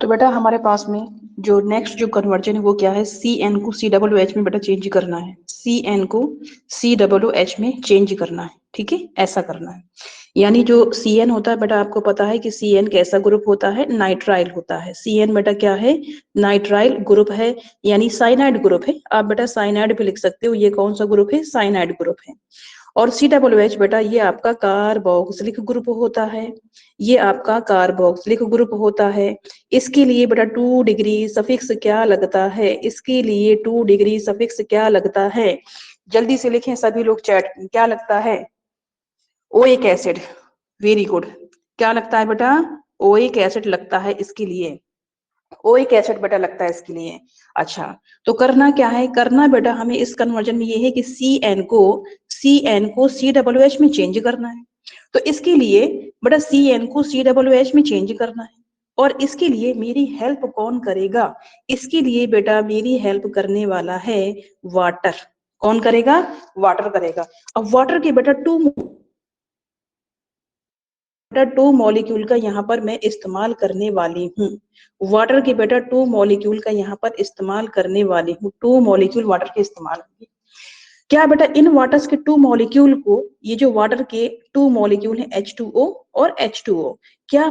तो बेटा हमारे पास में जो नेक्स्ट जो कन्वर्जन है वो क्या है, सी एन को सी डब्ल्यू एच में बेटा चेंज करना है, सी एन को सी डब्ल्यू एच में चेंज करना है, ठीक है, ऐसा करना है। यानी जो सी एन होता है बेटा, आपको पता है कि सी एन कैसा ग्रुप होता है, नाइट्राइल होता है। सी एन बेटा क्या है, नाइट्राइल ग्रुप है, यानी साइनाइड ग्रुप है। आप बेटा साइनाइड भी लिख सकते हो, ये कौन सा ग्रुप है, साइनाइड ग्रुप है। और सी डब्ल्यू एच बेटा ये आपका कार्बोक्सिलिक ग्रुप होता है, ये आपका कार्बोक्सिलिक ग्रुप होता है। इसके लिए बेटा 2 डिग्री सफिक्स क्या लगता है, इसके लिए 2 डिग्री सफिक्स क्या लगता है, जल्दी से लिखें सभी लोग चैट, क्या लगता है, ओइक एसिड। वेरी गुड, क्या लगता है बेटा, ओइक एसिड लगता है इसके लिए, ओइक एसिड बेटा लगता है इसके लिए। अच्छा, तो करना क्या है, करना बेटा हमें इस कन्वर्जन में ये है कि सी एन को सी डब्ल्यू एच में चेंज करना है। तो इसके लिए बेटा सी एन को सी डब्ल्यू एच में चेंज करना है, और इसके लिए मेरी हेल्प कौन करेगा, इसके लिए बेटा मेरी हेल्प करने वाला है वाटर। कौन करेगा, वाटर करेगा। अब वाटर के बेटा टू मॉलिक्यूल का यहाँ पर मैं इस्तेमाल करने वाली हूँ, वाटर के बेटा 2 मॉलिक्यूल का यहाँ पर इस्तेमाल करने वाली हूँ, 2 मॉलिक्यूल वाटर के इस्तेमाल होंगे। क्या बेटा इन वाटर्स के 2 मॉलिक्यूल को, ये जो वाटर के 2 मॉलिक्यूल हैं H2O और H2O, क्या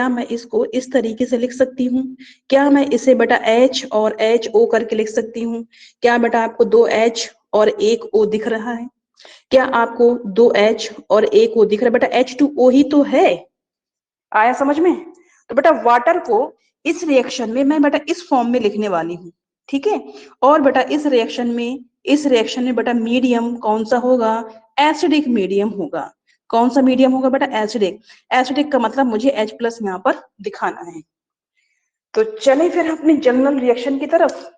मैं इसको इस तरीके से लिख सकती हूँ, क्या मैं इसे बेटा H और HO करके लिख सकती हूँ। क्या बेटा आपको 2 H और 1 O दिख रहा है, क्या आपको 2 H और 1 O दिख रहा है, बेटा H2O ही तो है, आया समझ में। तो बेटा वाटर को इस रिएक्शन में मैं बेटा इस फॉर्म में लिखने वाली हूँ, ठीक है। और बेटा इस रिएक्शन में बेटा मीडियम कौन सा होगा, एसिडिक मीडियम होगा। कौन सा मीडियम होगा बेटा, एसिडिक। एसिडिक का मतलब मुझे H+ यहाँ पर दिखाना है। तो चले फिर अपने जनरल रिएक्शन की तरफ।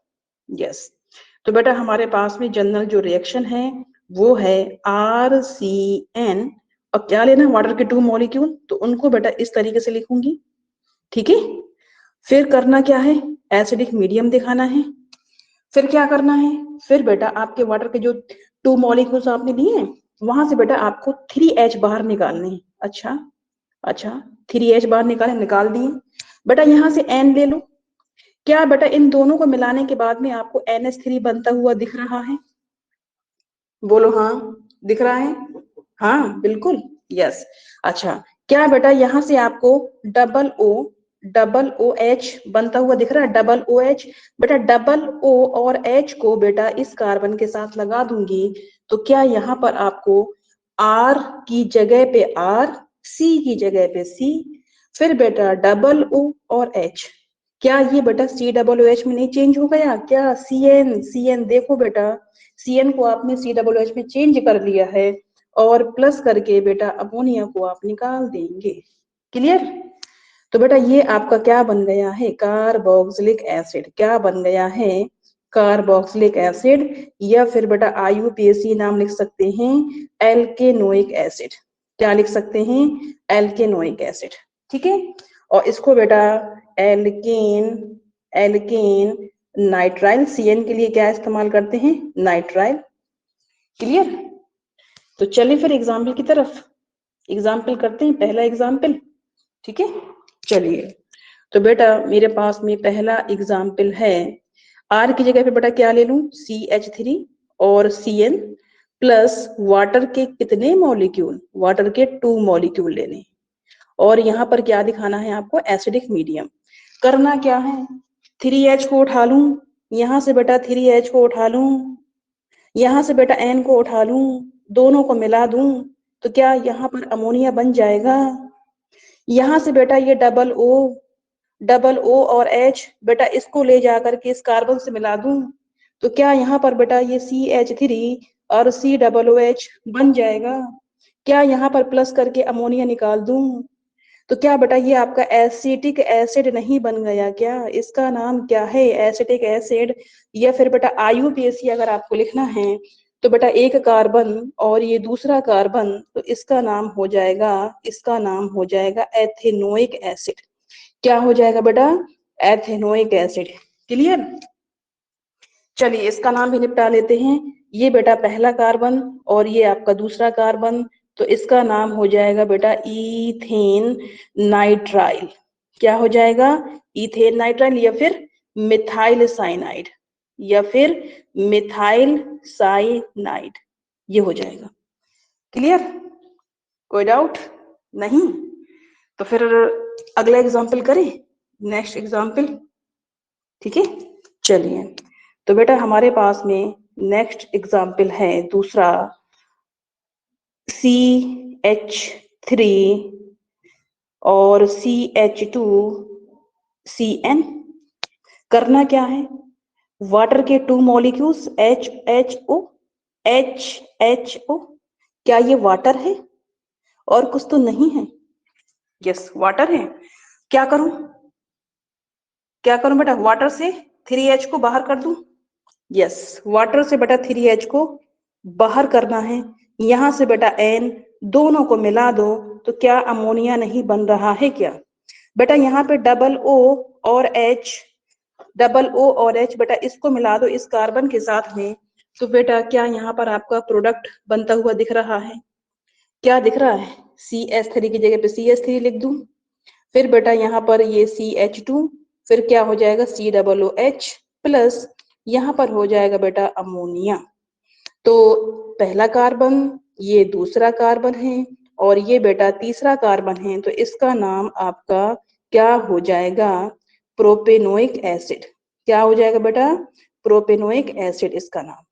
यस, तो बेटा हमारे पास में जनरल जो रिएक्शन है वो है RCN। अब क्या लेना, वाटर के 2 मॉलिक्यूल, तो उनको बेटा इस तरीके से लिखूंगी, ठीक है। फिर करना क्या है, एसिडिक मीडियम दिखाना है। फिर क्या करना है, फिर बेटा आपके वाटर के जो 2 मॉलिक्यूल्स आपने लिए हैं, वहां से बेटा आपको 3H बाहर निकालने हैं। अच्छा 3H बाहर निकाल दिए बेटा, यहाँ से N ले लो। क्या बेटा इन दोनों को मिलाने के बाद में आपको NH3 बनता हुआ दिख रहा है, बोलो हाँ, दिख रहा है, हाँ बिल्कुल, यस। अच्छा, क्या बेटा यहाँ से आपको डबल ओ एच बनता हुआ दिख रहा है, डबल ओ एच। बेटा डबल ओ और एच को बेटा इस कार्बन के साथ लगा दूंगी, तो क्या यहाँ पर आपको आर की जगह पे आर, सी की जगह पे सी, फिर बेटा डबल ओ और एच, क्या ये बेटा सी डबल ओ एच में नहीं चेंज हो गया क्या, सी एन देखो बेटा, सी एन को आपने सी डबल ओ एच में चेंज कर लिया है, और प्लस करके बेटा अमोनिया को आप निकाल देंगे। क्लियर। तो बेटा ये आपका क्या बन गया है, कार्बोक्सिलिक एसिड। क्या बन गया है, कार्बोक्सिलिक एसिड, या फिर बेटा IUPAC नाम लिख सकते हैं, एल्केनोइक एसिड। क्या लिख सकते हैं, एल्केनोइक एसिड, ठीक है। और इसको बेटा एल्केन नाइट्राइल, CN के लिए क्या इस्तेमाल करते हैं, नाइट्राइल। क्लियर। तो चलिए फिर एग्जाम्पल की तरफ, एग्जाम्पल करते हैं, पहला एग्जाम्पल, ठीक है। चलिए, तो बेटा मेरे पास में पहला एग्जाम्पल है, R की जगह पे बेटा क्या ले लूं, CH3 और CN प्लस वाटर के कितने मॉलिक्यूल, वाटर के 2 मॉलिक्यूल लेने, और यहाँ पर क्या दिखाना है आपको, एसिडिक मीडियम। करना क्या है, 3H को उठा लूं, यहाँ से बेटा 3H को उठा लूं, यहाँ से बेटा N को उठा लूं, दोनों को मिला दूं, तो क्या यहाँ पर अमोनिया बन जाएगा। यहाँ से बेटा ये डबल ओ और H, बेटा इसको ले जाकर के इस कार्बन से मिला दूं, तो क्या यहाँ पर बेटा ये CH3 और COOH बन जाएगा। क्या यहाँ पर प्लस करके अमोनिया निकाल दूं, तो क्या बेटा ये आपका एसिटिक एसिड नहीं बन गया क्या, इसका नाम क्या है, एसिटिक एसिड। या फिर बेटा IUPAC अगर आपको लिखना है, तो बेटा एक कार्बन और ये दूसरा कार्बन, तो इसका नाम हो जाएगा एथेनोइक एसिड। क्या हो जाएगा बेटा, एथेनोइक एसिड। क्लियर। चलिए इसका नाम भी निपटा लेते हैं, ये बेटा पहला कार्बन और ये आपका दूसरा कार्बन, तो इसका नाम हो जाएगा बेटा इथेन नाइट्राइल। क्या हो जाएगा, इथेन नाइट्राइल या फिर मिथाइल साइनाइड, या फिर मिथाइल साइनाइड, ये हो जाएगा। क्लियर, कोई डाउट नहीं? तो फिर अगला एग्जाम्पल करें, नेक्स्ट एग्जाम्पल, ठीक है। चलिए, तो बेटा हमारे पास में नेक्स्ट एग्जाम्पल है दूसरा, CH3 और CH2CN। करना क्या है, वाटर के 2 मॉलिक्यूल्स HHO, HHO, क्या ये वाटर है और कुछ तो नहीं है? यस, वाटर है। क्या करूं, क्या करूं बेटा, वाटर से 3H को बाहर कर दूं? यस, वाटर से बेटा 3H को बाहर करना है। यहां से बेटा N, दोनों को मिला दो तो क्या अमोनिया नहीं बन रहा है क्या? बेटा यहाँ पे डबल O और H, डबल O और H बेटा इसको मिला दो इस कार्बन के साथ में, तो बेटा क्या यहाँ पर आपका प्रोडक्ट बनता हुआ दिख रहा है? क्या दिख रहा है? CH3 की जगह पे CH3 लिख दूं, फिर बेटा यहाँ पर ये CH2, फिर क्या हो जाएगा COOH प्लस, यहाँ पर हो जाएगा बेटा अमोनिया। तो पहला कार्बन, ये दूसरा कार्बन है, और ये बेटा तीसरा कार्बन है, तो इसका नाम आपका क्या हो जाएगा, प्रोपेनोइक एसिड। क्या हो जाएगा बेटा, प्रोपेनोइक एसिड इसका नाम।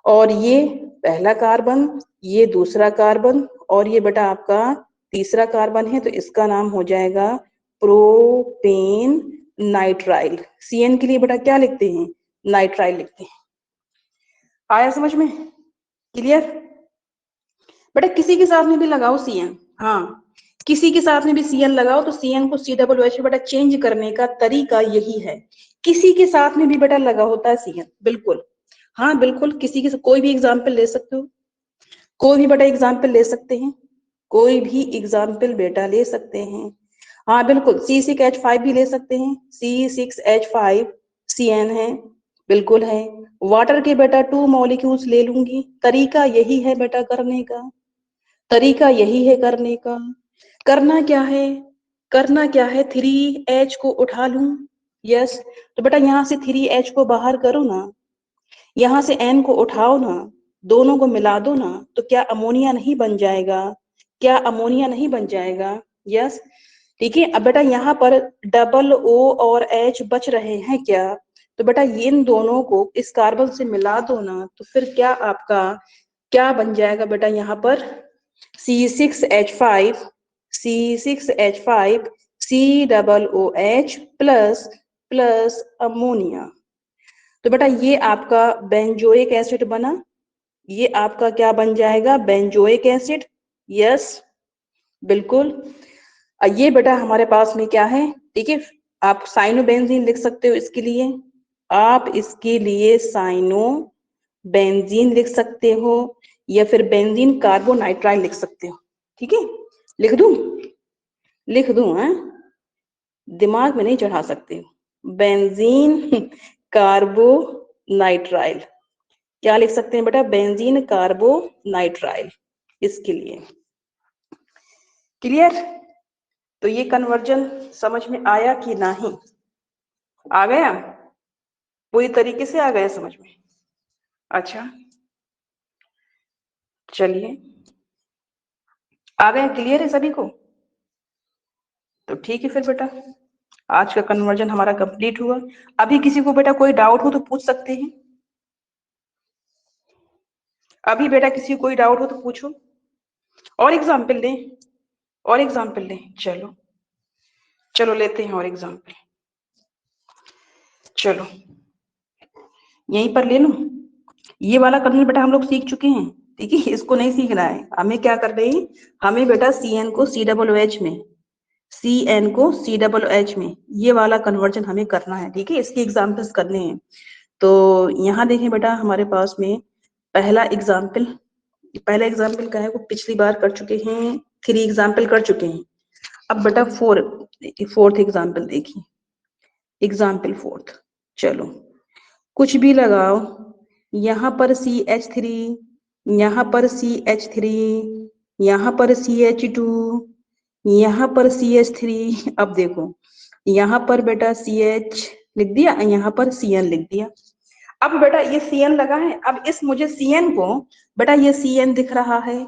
और ये पहला कार्बन, ये दूसरा कार्बन, और ये बेटा आपका तीसरा कार्बन है, तो इसका नाम हो जाएगा प्रोपेन नाइट्राइल। CN के लिए बेटा क्या लिखते हैं, नाइट्राइल लिखते हैं। आया समझ में? क्लियर? बेटा किसी के साथ में भी लगाओ CN, हाँ किसी के साथ में भी CN लगाओ तो CN को COOH बेटा चेंज करने का तरीका यही है। किसी के साथ में भी बेटा लगा होता है CN, बिल्कुल, हाँ बिल्कुल, किसी के, कोई भी एग्जाम्पल ले सकते हो, कोई भी बेटा एग्जाम्पल ले सकते हैं, कोई भी एग्जाम्पल बेटा ले सकते हैं। हाँ बिल्कुल, C6H5 भी ले सकते हैं, C6H5 CN है, बिल्कुल है। वाटर के बेटा 2 मॉलिक्यूल्स ले लूंगी, तरीका यही है बेटा करने का, तरीका यही है करने का। करना क्या है, करना क्या है, 3H को उठा लूं, यस, तो बेटा यहाँ से 3H को बाहर करो ना, यहाँ से N को उठाओ ना, दोनों को मिला दो ना, तो क्या अमोनिया नहीं बन जाएगा, क्या अमोनिया नहीं बन जाएगा? यस, ठीक है। अब बेटा यहाँ पर डबल O और H बच रहे हैं क्या, तो बेटा इन दोनों को इस कार्बन से मिला दो ना, तो फिर क्या आपका क्या बन जाएगा बेटा, यहाँ पर C6H5, C6H5 COOH plus plus ammonia. तो बेटा ये आपका बेंजोइक एसिड बना, ये आपका क्या बन जाएगा, बेंजोइक एसिड। यस बिल्कुल, ये बेटा हमारे पास में क्या है, ठीक है, आप साइनो बेंजीन लिख सकते हो इसके लिए, आप इसके लिए साइनो बेंजीन लिख सकते हो, या फिर बेंजीन कार्बोनाइट्राइल लिख सकते हो, ठीक है। लिख दूं, लिख दूं, हैं, दिमाग में नहीं चढ़ा सकते हो, बेंजीन कार्बोनाइट्राइल, क्या लिख सकते हैं बेटा, बेंजीन कार्बोनाइट्राइल, इसके लिए। क्लियर? तो ये कन्वर्जन समझ में आया कि नहीं? आ गया, पूरी तरीके से आ गया समझ में? अच्छा चलिए, आ गया, क्लियर है सभी को? तो ठीक है फिर बेटा, आज का कन्वर्जन हमारा कंप्लीट हुआ। अभी किसी को बेटा कोई डाउट हो तो पूछ सकते हैं, अभी बेटा किसी को कोई डाउट हो तो पूछो, और एग्जाम्पल दें, और एग्जाम्पल लें, चलो चलो लेते हैं और एग्जाम्पल, चलो यहीं पर ले लो। ये वाला कर्नल बेटा हम लोग सीख चुके हैं, ठीक है, इसको नहीं सीखना है हमें। क्या कर रहे हैं, हमें बेटा CN को COOH में, CN को COOH में, ये वाला कन्वर्जन हमें करना है, ठीक है, इसके एग्जाम्पल्स करने हैं। तो यहाँ देखें बेटा हमारे पास में पहला एग्जाम्पल, पहला एग्जाम्पल का है वो पिछली बार कर चुके हैं, 3 एग्जाम्पल कर चुके हैं। अब बेटा फोर्थ एग्जाम्पल देखिए, एग्जाम्पल फोर्थ, चलो कुछ भी लगाओ, यहाँ पर CH3, यहाँ पर CH3, यहाँ पर CH2, यहाँ पर CH3, अब देखो यहाँ पर बेटा CH लिख दिया, यहाँ पर CN लिख दिया। अब बेटा ये CN लगा है, अब इस मुझे CN को बेटा ये CN दिख रहा है,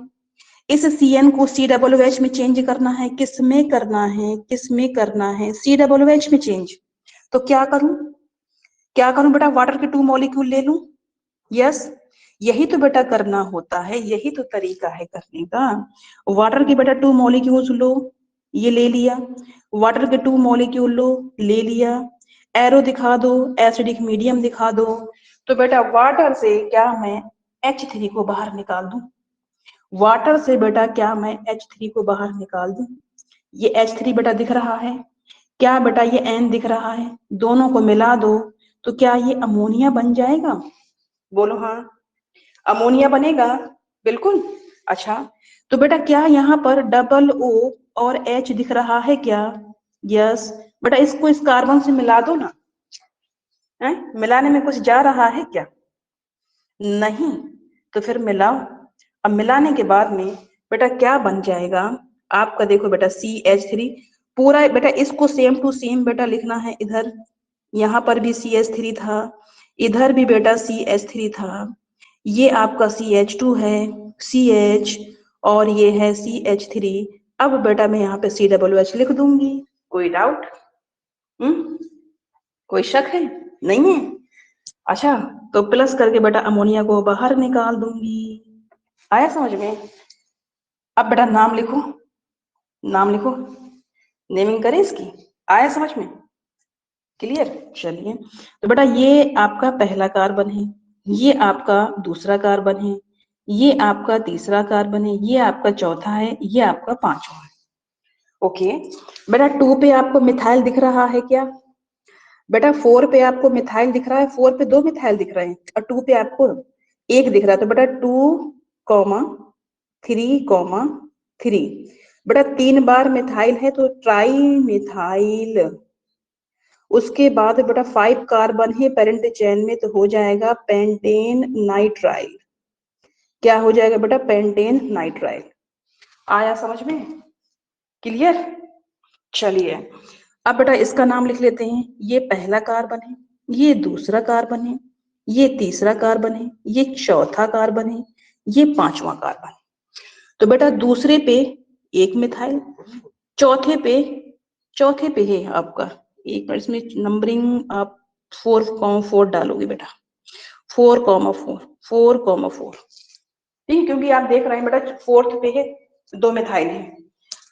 इस CN को COOH में चेंज करना है। किस में करना है, किस में करना है, COOH में चेंज। तो क्या करूं, क्या करूं बेटा, वाटर के 2 मॉलिक्यूल ले लूं। यस, यही तो बेटा करना होता है, यही तो तरीका है करने का। वाटर के बेटा 2 मॉलिक्यूल्स लो, ये ले लिया। वाटर के 2 मॉलिक्यूल लो, ले लिया। एरो दिखा दो, एसिडिक मीडियम दिखा दो। तो बेटा वाटर से क्या मैं H3 को बाहर निकाल दूं, वाटर से बेटा क्या मैं H3 को बाहर निकाल दूं। ये H3 बेटा दिख रहा है, क्या बेटा ये N दिख रहा है, दोनों को मिला दो तो क्या ये अमोनिया बन जाएगा, बोलो हाँ, अमोनिया बनेगा, बिल्कुल। अच्छा, तो बेटा क्या यहाँ पर डबल O और H दिख रहा है क्या, यस। बेटा इसको इस कार्बन से मिला दो ना, है मिलाने में कुछ जा रहा है क्या, नहीं, तो फिर मिलाओ। अब मिलाने के बाद में बेटा क्या बन जाएगा आपका, देखो बेटा CH3 पूरा बेटा, इसको सेम टू सेम बेटा लिखना है। इधर यहाँ पर भी CH3 था, इधर भी बेटा CH3 था, ये आपका CH2 है, CH, और ये है CH3। अब बेटा मैं यहाँ पे COOH लिख दूंगी, कोई डाउट, कोई शक है, नहीं है। अच्छा, तो प्लस करके बेटा अमोनिया को बाहर निकाल दूंगी, आया समझ में। अब बेटा नाम लिखो, नाम लिखो, नेमिंग करें इसकी, आया समझ में, क्लियर। चलिए, तो बेटा ये आपका पहला कार्बन है, ये आपका दूसरा कार्बन है, ये आपका तीसरा कार्बन है, ये आपका चौथा है, ये आपका पांचवा है। ओके बेटा 2 पे आपको मिथाइल दिख रहा है क्या, बेटा 4 पे आपको मिथाइल दिख रहा है, 4 पे 2 मिथाइल दिख रहे हैं और 2 पे आपको एक दिख रहा है। तो बेटा 2,3,3 बेटा 3 बार मिथाइल है तो ट्राई मिथाइल। उसके बाद बेटा 5 कार्बन है पेरेंट चेन में, तो हो जाएगा पेंटेन नाइट्राइल। क्या हो जाएगा बेटा, पेंटेन नाइट्राइल। आया समझ में, क्लियर। चलिए, अब बेटा इसका नाम लिख लेते हैं। ये पहला कार्बन है, ये दूसरा कार्बन है, ये तीसरा कार्बन है, ये चौथा कार्बन है, ये पांचवा कार्बन है। तो बेटा दूसरे पे एक मिथाइल, चौथे पे है आपका, एक मिनट इसमें नंबरिंग आप 4,4 डालोगे बेटा, 4,4 4,4, ठीक है, क्योंकि आप देख रहे हैं बेटा 4th पे है, 2 मिथाइल है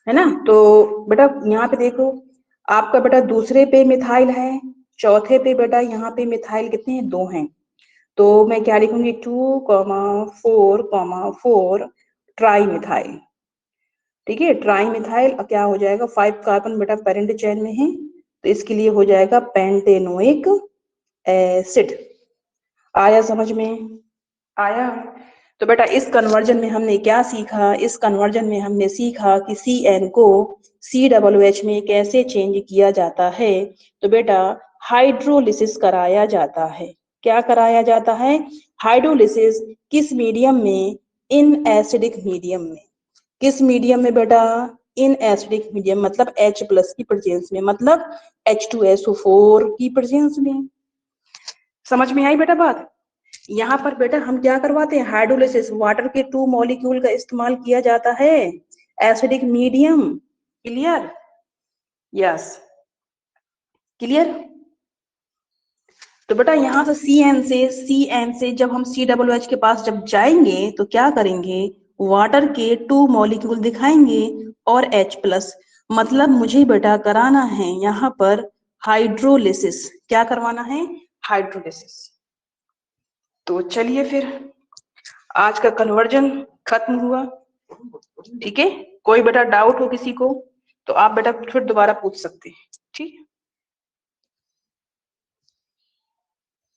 ना। तो बेटा यहाँ पे देखो, आपका बेटा दूसरे पे मिथाइल है, चौथे पे बेटा यहाँ पे मिथाइल कितने हैं, 2 हैं। तो मैं क्या लिखूंगी, 2,4,4 ट्राई मिथाइल, ठीक है, ट्राई मिथाइल। क्या हो जाएगा, 5 कार्बन बेटा पेरेंट चेन में है, तो इसके लिए हो जाएगा पेंटेनोइक एसिड। आया समझ में, आया। तो बेटा इस कन्वर्जन में हमने क्या सीखा, इस कन्वर्जन में हमने सीखा कि CN को COOH में कैसे चेंज किया जाता है। तो बेटा हाइड्रोलिसिस कराया जाता है, क्या कराया जाता है, हाइड्रोलिसिस। किस मीडियम में, इन एसिडिक मीडियम में। किस मीडियम में बेटा, इन एसिडिक मीडियम, मतलब H+ की प्रेजेंस में, मतलब H2SO4 की प्रेजेंस में। समझ में आई बेटा बात। यहाँ पर बेटा हम क्या करवाते हैं, हाइड्रोलिसिस, वाटर के 2 मॉलिक्यूल का इस्तेमाल किया जाता है, acidic medium, clear, yes, clear. तो बेटा यहाँ से CN से जब हम COOH के पास जब जाएंगे तो क्या करेंगे, वाटर के 2 मॉलिक्यूल दिखाएंगे और H+, मतलब मुझे बेटा कराना है यहाँ पर हाइड्रोलिसिस, क्या करवाना है, हाइड्रोलिसिस। तो चलिए फिर आज का कन्वर्जन खत्म हुआ, ठीक है। कोई बेटा डाउट हो किसी को तो आप बेटा फिर दोबारा पूछ सकते हैं, ठीक।